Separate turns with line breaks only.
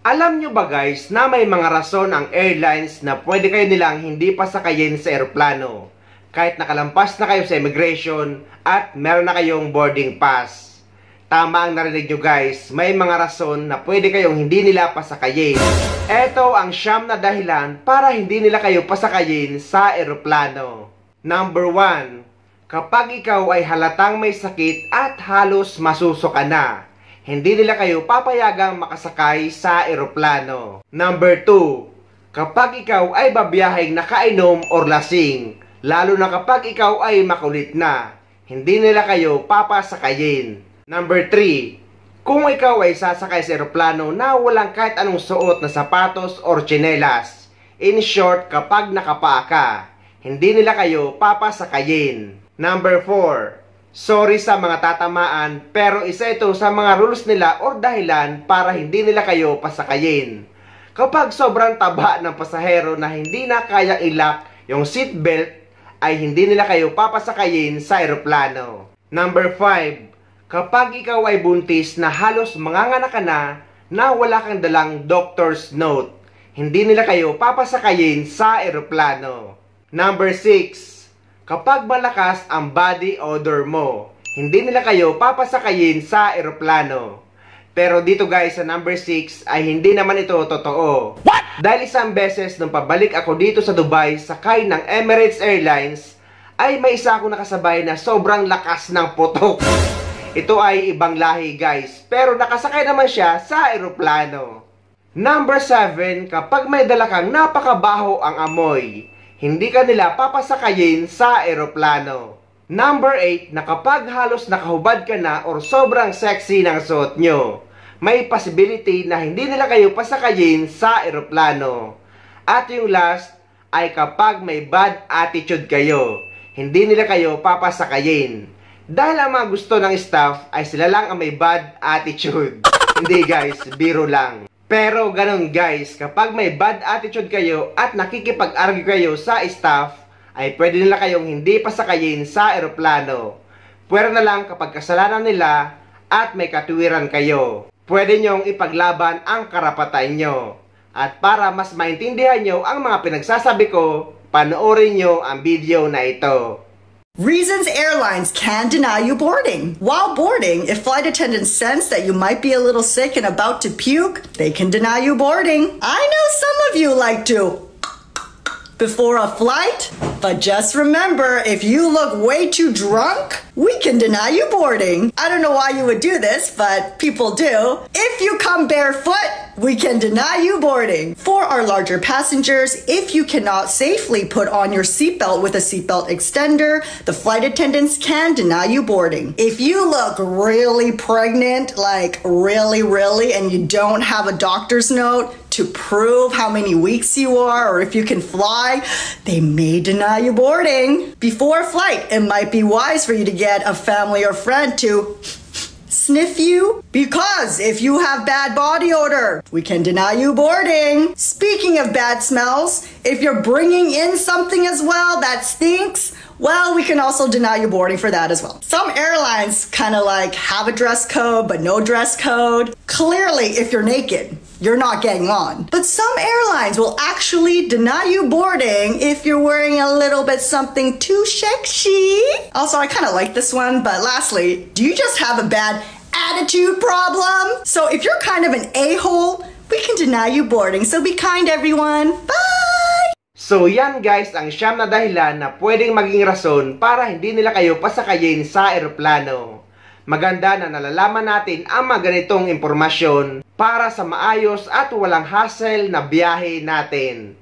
Alam nyo ba guys na may mga rason ang airlines na pwede kayo nilang hindi pasakayin sa eroplano kahit nakalampas na kayo sa immigration at meron na kayong boarding pass? Tama ang narinig nyo guys, may mga rason na pwede kayong hindi nila pasakayin. Ito ang siyam na dahilan para hindi nila kayo pasakayin sa eroplano. Number 1. Kapag ikaw ay halatang may sakit at halos masuso ka na, hindi nila kayo papayagang makasakay sa eroplano. Number 2. Kapag ikaw ay babiyaheng nakainom or lasing, lalo na kapag ikaw ay makulit na, hindi nila kayo papasakayin. Number 3. Kung ikaw ay sasakay sa eroplano na walang kahit anong suot na sapatos or tsinelas, in short, kapag nakapaa ka, hindi nila kayo papasakayin. Number 4. Sorry sa mga tatamaan, pero isa ito sa mga rules nila or dahilan para hindi nila kayo pasakayin. Kapag sobrang taba ng pasahero na hindi na kaya ilak yung seatbelt, ay hindi nila kayo papasakayin sa eroplano. Number 5. Kapag ikaw ay buntis na halos manganganak ka na wala kang dalang doctor's note, hindi nila kayo papasakayin sa eroplano. Number 6. Kapag malakas ang body odor mo, hindi nila kayo papasakayin sa eroplano. Pero dito guys sa number 6 ay hindi naman ito totoo. What? Dahil isang beses nung pabalik ako dito sa Dubai sakay ng Emirates Airlines, ay may isa akong nakasabay na sobrang lakas ng putok. Ito ay ibang lahi guys, pero nakasakay naman siya sa eroplano. Number 7. Kapag may dala kang napakabaho ang amoy, hindi ka nila papasakayin sa eroplano. Number 8, na kapag halos nakahubad ka na or sobrang sexy ng suot nyo, may possibility na hindi nila kayo pasakayin sa eroplano. At yung last, ay kapag may bad attitude kayo, hindi nila kayo papasakayin. Dahil ang mga gusto ng staff ay sila lang ang may bad attitude. Hindi guys, biro lang. Pero ganun guys, kapag may bad attitude kayo at nakikipag-argue kayo sa staff, ay pwede nila kayong hindi pasakayin sa eroplano. Pwede na lang kapag kasalanan nila at may katuwiran kayo. Pwede nyong ipaglaban ang karapatan nyo. At para mas maintindihan nyo ang mga pinagsasabi ko, panoorin nyo ang video na ito.
Reasons airlines can deny you boarding. While boarding, if flight attendants sense that you might be a little sick and about to puke, they can deny you boarding. I know some of you like to before a flight, but just remember, if you look way too drunk, we can deny you boarding. I don't know why you would do this, but people do. If you come barefoot, we can deny you boarding. For our larger passengers, if you cannot safely put on your seatbelt with a seatbelt extender, the flight attendants can deny you boarding. If you look really pregnant, like really, and you don't have a doctor's note to prove how many weeks you are or if you can fly, they may deny you boarding. Before a flight, it might be wise for you to get a family or friend to sniff you, because if you have bad body odor, we can deny you boarding. Speaking of bad smells, if you're bringing in something as well that stinks, well, we can also deny you boarding for that as well. Some airlines kind of like have a dress code, but no dress code. Clearly, if you're naked, you're not getting on. But some airlines will actually deny you boarding if you're wearing a little bit something too sexy. Also, I kind of like this one, but lastly, do you just have a bad attitude problem? So if you're kind of an a-hole, we can deny you boarding. So be kind, everyone. Bye!
So yan guys ang siyam na dahilan na pwedeng maging rason para hindi nila kayo pasakayin sa eroplano. Maganda na nalalaman natin ang mga ganitong impormasyon para sa maayos at walang hassle na biyahe natin.